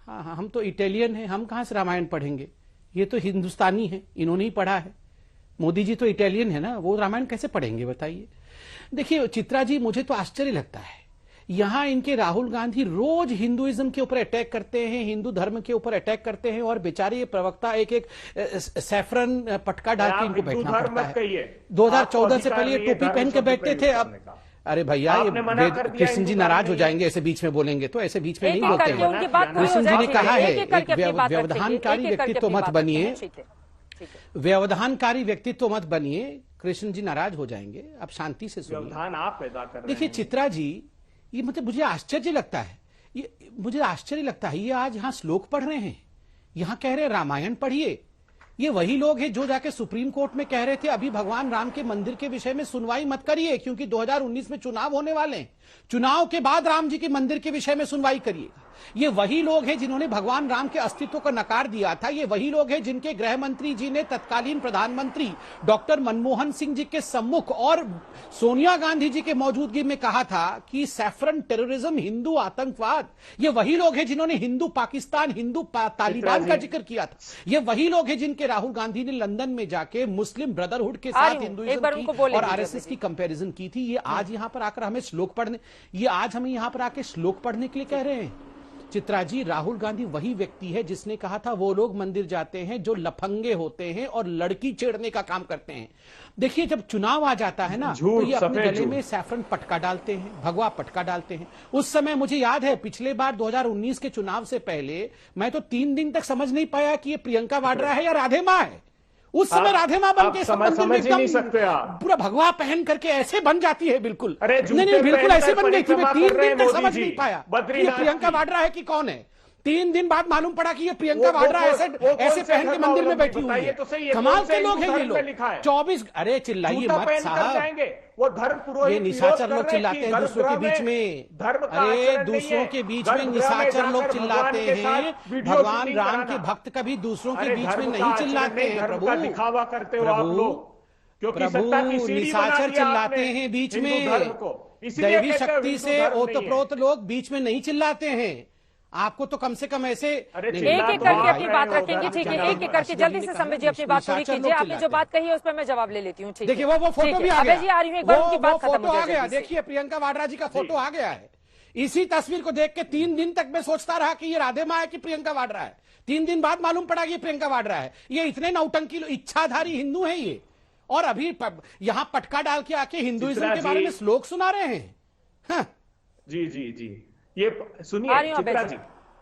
हाँ हाँ, हम तो इटालियन हैं, हम कहाँ से रामायण पढ़ेंगे? ये तो हिंदुस्तानी है, इन्होंने ही पढ़ा है। मोदी जी तो इटालियन है ना, वो रामायण कैसे पढ़ेंगे बताइए? देखिए चित्रा जी, मुझे तो आश्चर्य लगता है, यहां इनके राहुल गांधी रोज हिंदुइज्म के ऊपर अटैक करते हैं, हिंदू धर्म के ऊपर अटैक करते हैं, और बेचारे ये प्रवक्ता एक एक सैफरन पटका डाल के इनको बैठना पड़ता है। 2014 से पहले ये टोपी पहन के बैठते थे, अब अरे भैया ये कृष्ण जी नाराज हो जाएंगे ऐसे बीच में बोलेंगे, तो ऐसे बीच में नहीं बोलते हैं। कृष्ण जी ने कहा है एक व्यवधानकारी व्यक्तित्व मत बनिए, व्यवधानकारी व्यक्तित्व मत बनिए, कृष्ण जी नाराज हो जाएंगे, आप शांति से सुनिए। आप पैदा कर रहे हैं। देखिए चित्रा जी, ये मतलब मुझे आश्चर्य लगता है, ये आज यहाँ श्लोक पढ़ रहे हैं, यहाँ कह रहे हैं रामायण पढ़िए। ये वही लोग हैं जो जाके सुप्रीम कोर्ट में कह रहे थे अभी भगवान राम के मंदिर के विषय में सुनवाई मत करिए, क्योंकि 2019 में चुनाव होने वाले हैं, चुनाव के बाद राम जी के मंदिर के विषय में सुनवाई करिए। ये वही लोग हैं जिन्होंने भगवान राम के अस्तित्व को नकार दिया था। ये वही लोग हैं जिनके गृह मंत्री जी ने तत्कालीन प्रधानमंत्री डॉक्टर मनमोहन सिंह जी के सम्मुख और सोनिया गांधी जी के मौजूदगी में कहा था कि सैफरन टेररिज्म, हिंदू आतंकवाद। ये वही लोग हैं जिन्होंने हिंदू पाकिस्तान, हिंदू तालिबान का जिक्र किया था। ये वही लोग हैं जिनके राहुल गांधी ने लंदन में जाके मुस्लिम ब्रदरहुड के साथ हिंदुइज्म की और आरएसएस की कंपैरिजन की थी। ये आज यहां पर आकर हमें श्लोक पढ़ने, ये आज हमें यहां पर आके श्लोक पढ़ने के लिए कह रहे हैं। चित्रा जी, राहुल गांधी वही व्यक्ति है जिसने कहा था वो लोग मंदिर जाते हैं जो लफंगे होते हैं और लड़की छेड़ने का काम करते हैं। देखिए जब चुनाव आ जाता है ना, तो ये अपने गले में सैफरन पटका डालते हैं, भगवा पटका डालते हैं। उस समय मुझे याद है पिछले बार 2019 के चुनाव से पहले मैं तो 3 दिन तक समझ नहीं पाया कि ये प्रियंका वाड्रा है या राधे मां है। उस समय राधे मां बन के समझ ही नहीं सकते आप। पूरा भगवा पहन करके ऐसे बन जाती है, बिल्कुल नहीं बिल्कुल ऐसे बन गई थी। मैं 3 दिन तक समझ नहीं पाया ये प्रियंका वाड्रा है कि कौन है। 3 दिन बाद मालूम पड़ा कि ये प्रियंका वाड्रा ऐसे पहन के मंदिर में बैठी हुई है। कमाल के लोग हैं ये लोग। 24 अरे चिल्लाइए मत साहब, वो धर्म पुरोहित, ये निशाचर लोग चिल्लाते हैं दूसरों के बीच में। अरे दूसरों के बीच में निशाचर लोग चिल्लाते हैं, भगवान राम के भक्त कभी दूसरों के बीच में नहीं चिल्लाते हैं। प्रभु दिखावा करते हो आप लोग, क्योंकि प्रभु निशाचर चिल्लाते हैं बीच में, दैवी शक्ति से ओतप्रोत लोग बीच में नहीं चिल्लाते हैं। आपको तो कम से कम ऐसे एक एक करके अपनी बात रखेंगे, ठीक है? एक एक करके जल्दी से संबित जी अपनी बात पूरी कीजिए। आपने जो बात कही है उस पर मैं जवाब ले लेती हूँ। ठीक है, देखिए वो फोटो भी आ गया। जी आ रही हूँ, एक बार उनकी बात खत्म हो गया। देखिए प्रियंका वाड्रा जी का फोटो आ गया है। इसी तस्वीर को देख के 3 दिन तक मैं सोचता रहा कि ये राधे मां है कि प्रियंका वाड्रा है। 3 दिन बाद मालूम पड़ा कि ये प्रियंका वाड्रा है। ये इतने नौटंकी इच्छाधारी हिंदू हैं ये, और अभी यहाँ पटका डाल के आके हिंदुइज्म के बारे में श्लोक सुना रहे हैं। जी ये सुनिए चित्रा जी,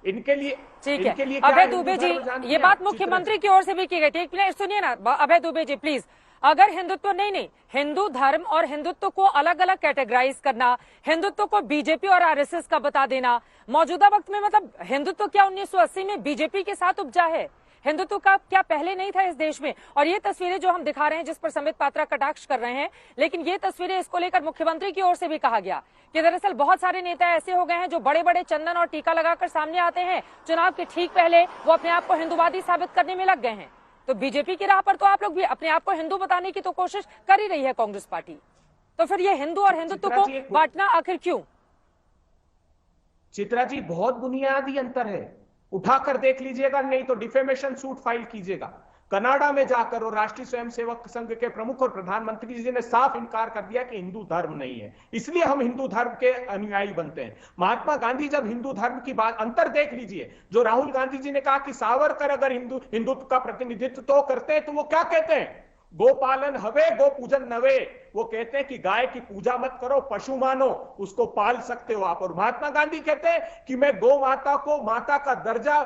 इनके लिए ठीक है। अभय दुबे जी, ये बात मुख्यमंत्री की ओर से भी की गई थी। एक मिनट सुनिए ना अभय दुबे जी प्लीज। अगर हिंदुत्व नहीं हिंदू धर्म और हिंदुत्व को अलग अलग कैटेगराइज करना, हिंदुत्व को बीजेपी और आरएसएस का बता देना, मौजूदा वक्त में मतलब हिंदुत्व क्या 1980 में बीजेपी के साथ उपजा है? हिंदुत्व का क्या पहले नहीं था इस देश में? और ये तस्वीरें जो हम दिखा रहे हैं जिस पर संबित पात्रा कटाक्ष कर रहे हैं, लेकिन ये तस्वीरें इसको लेकर मुख्यमंत्री की ओर से भी कहा गया कि दरअसल बहुत सारे नेता ऐसे हो गए हैं जो बड़े बड़े चंदन और टीका लगाकर सामने आते हैं, चुनाव के ठीक पहले वो अपने आप को हिंदूवादी साबित करने में लग गए हैं। तो बीजेपी की राह पर तो आप लोग भी अपने आप को हिंदू बताने की तो कोशिश कर ही रही है कांग्रेस पार्टी। तो फिर ये हिंदू और हिंदुत्व को बांटना आखिर क्यों? चित्रा जी बहुत बुनियादी अंतर है, उठाकर देख लीजिएगा, नहीं तो डिफेमेशन सूट फाइल कीजिएगा। कनाडा में जाकर और राष्ट्रीय स्वयंसेवक संघ के प्रमुख और प्रधानमंत्री जी ने साफ इनकार कर दिया कि हिंदू धर्म नहीं है, इसलिए हम हिंदू धर्म के अनुयायी बनते हैं। महात्मा गांधी जब हिंदू धर्म की बात, अंतर देख लीजिए, जो राहुल गांधी जी ने कहा कि सावरकर अगर हिंदुत्व का प्रतिनिधित्व तो करते हैं, तो वो क्या कहते हैं? गोपालन हवे गो पूजन नवे। वो कहते हैं कि गाय की पूजा मत करो, पशु मानो, उसको पाल सकते हो आप। और महात्मा गांधी कहते हैं कि मैं गौ माता को माता का दर्जा,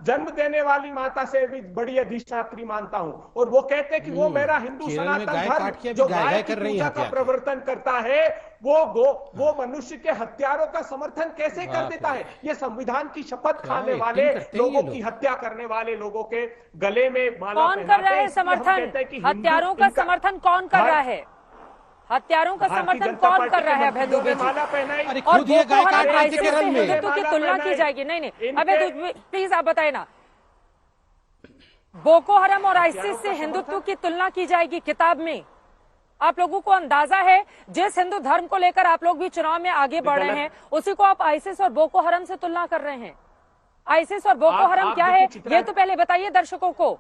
जन्म देने वाली माता से भी बड़ी अधिष्ठात्री मानता हूं। और वो कहते हैं कि वो मेरा हिंदू सनातन धर्म जो गाय की पूजा का प्रवर्तन करता है, वो मनुष्य के हत्यारों का समर्थन कैसे कर देता है? ये संविधान की शपथ खाने वाले लोगों की हत्या करने वाले लोगों के गले में माला कौन कर रहा है समर्थन? हत्यारों का समर्थन कौन कर रहा है? हत्यारों का समर्थन कौन कर रहा है? अभय दुबे जी, और बोको हराम आईसीस से हिंदुत्व की तुलना की जाएगी? नहीं अभय दुबे प्लीज आप बताए ना। बोको हराम और आईसीस से हिंदुत्व की तुलना की जाएगी किताब में? आप लोगों को अंदाजा है जिस हिंदू धर्म को लेकर आप लोग भी चुनाव में आगे बढ़ रहे हैं, उसी को आप आईसिस और बोको हराम से तुलना कर रहे हैं। आईसिस और बोको हराम क्या है, ये तो पहले बताइए दर्शकों को।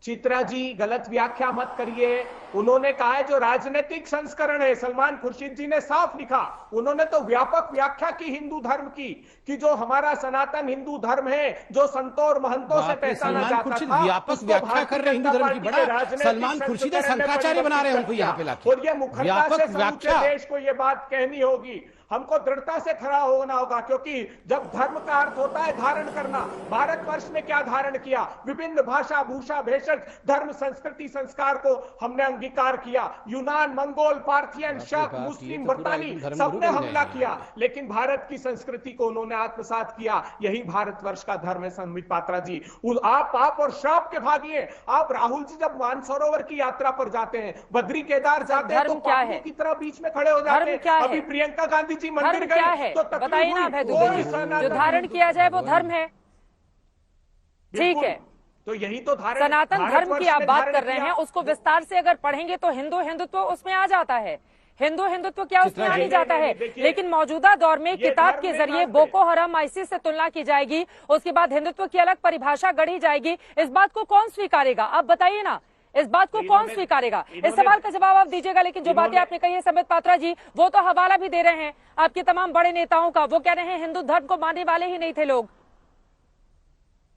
चित्रा जी गलत व्याख्या मत करिए। उन्होंने कहा है जो राजनीतिक संस्करण है, सलमान खुर्शीद जी ने साफ लिखा, उन्होंने तो व्यापक व्याख्या की हिंदू धर्म की, कि जो हमारा सनातन हिंदू धर्म है, जो संतों और महंतों से पहचाना जाता था, व्यापक व्याख्या कर रहे हिंदू धर्म की। बड़ा सलमान खुर्शीद शंकराचार्य बना रहे हैं उनको यहाँ पे लाके। और ये मुखरता से समूचे देश को ये बात कहनी होगी, हमको दृढ़ता से खड़ा होना होगा, क्योंकि जब धर्म का अर्थ होता है धारण करना, भारतवर्ष ने क्या धारण किया, विभिन्न भाषा भूषा भेषज धर्म संस्कृति संस्कार को हमने अंगीकार किया। यूनान, मंगोल, पार्थियन, शक, मुस्लिम, बरतानी सबने हमला किया, लेकिन भारत की संस्कृति को उन्होंने आत्मसात किया। यही भारतवर्ष का धर्म है। संबित पात्रा जी, आप और श्राप के भागी हैं। आप राहुल जी जब मानसरोवर की यात्रा पर जाते हैं, बद्री केदार जाते हैं, तो पापों की तरह बीच में खड़े हो जाते हैं। अभी प्रियंका गांधी जी मंदिर क्या है तो बताइए ना अभय दुबे जी, जो धारण किया जाए वो धर्म है, ठीक है। तो यही तो सनातन धर्म की आप बात कर रहे हैं, उसको विस्तार से अगर पढ़ेंगे तो हिंदू हिंदुत्व उसमें आ जाता है। हिंदू हिंदुत्व क्या उसमें आ नहीं जाता है। लेकिन मौजूदा दौर में किताब के जरिए बोको हराम आईसिस से तुलना की जाएगी, उसके बाद हिंदुत्व की अलग परिभाषा गढ़ी जाएगी। इस बात को कौन स्वीकारेगा, आप बताइए ना, इस बात को कौन स्वीकारेगा? इस सवाल का जवाब आप दीजिएगा। लेकिन जो बातें आपने कही है संबित पात्रा जी, वो तो हवाला भी दे रहे हैं आपके तमाम बड़े नेताओं का। वो कह रहे हैं हिंदू धर्म को मानने वाले ही नहीं थे लोग।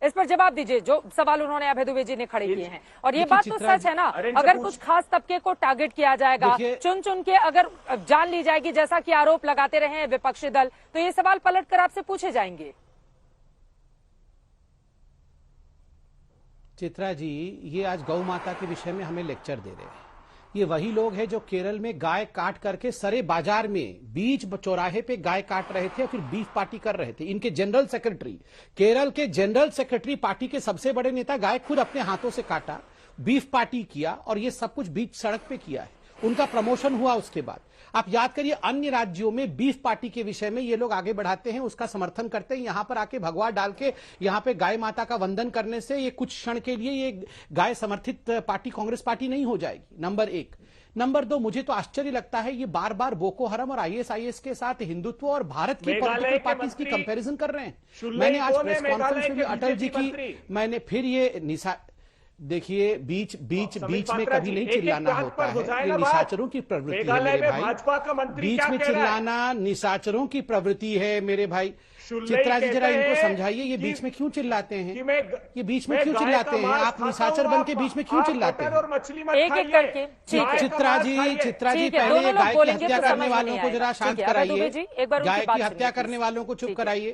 इस पर जवाब दीजिए जो सवाल उन्होंने अभय दुबे जी ने खड़े किए हैं। और ये बात तो सच है ना, अगर कुछ खास तबके को टारगेट किया जाएगा, चुन चुन के अगर जान ली जाएगी, जैसा कि आरोप लगाते रहे हैं विपक्षी दल, तो ये सवाल पलट कर आपसे पूछे जाएंगे। चित्रा जी, ये आज गौ माता के विषय में हमें लेक्चर दे रहे हैं। ये वही लोग हैं जो केरल में गाय काट करके सरे बाजार में बीच चौराहे पे गाय काट रहे थे और फिर बीफ पार्टी कर रहे थे। इनके जनरल सेक्रेटरी, केरल के जनरल सेक्रेटरी, पार्टी के सबसे बड़े नेता, गाय खुद अपने हाथों से काटा, बीफ पार्टी किया और ये सब कुछ बीच सड़क पे किया है। उनका प्रमोशन हुआ उसके बाद। आप याद करिए, अन्य राज्यों में बीफ पार्टी के विषय में ये लोग आगे बढ़ाते हैं, उसका समर्थन करते हैं। यहां पर आके भगवा डाल के यहां पे गाय माता का वंदन करने से ये कुछ क्षण के लिए ये गाय समर्थित पार्टी कांग्रेस पार्टी नहीं हो जाएगी। नंबर एक। नंबर दो, मुझे तो आश्चर्य लगता है ये बार बार बोको हराम और आईएसआईएस के साथ हिंदुत्व और भारत की पॉलिटिकल पार्टीज की कंपैरिजन कर रहे हैं। मैंने आज प्रेस कॉन्फ्रेंस में भी अटल जी की, मैंने फिर ये देखिए, बीच में कभी नहीं चिल्लाना होता है। ये निशाचरों की प्रवृत्ति है मेरे भाई। बीच में चिल्लाना निशाचरों की प्रवृत्ति है मेरे भाई। चित्रा जी जरा इनको समझाइए, ये बीच में क्यों चिल्लाते हैं, ये बीच में क्यों चिल्लाते हैं? आप निशाचर बन के बीच में क्यों चिल्लाते हैं? एक-एक करके चित्रा जी पहले गाय की हत्या करने वालों को जरा शांत कराइए, गाय की हत्या करने वालों को चुप कराइए।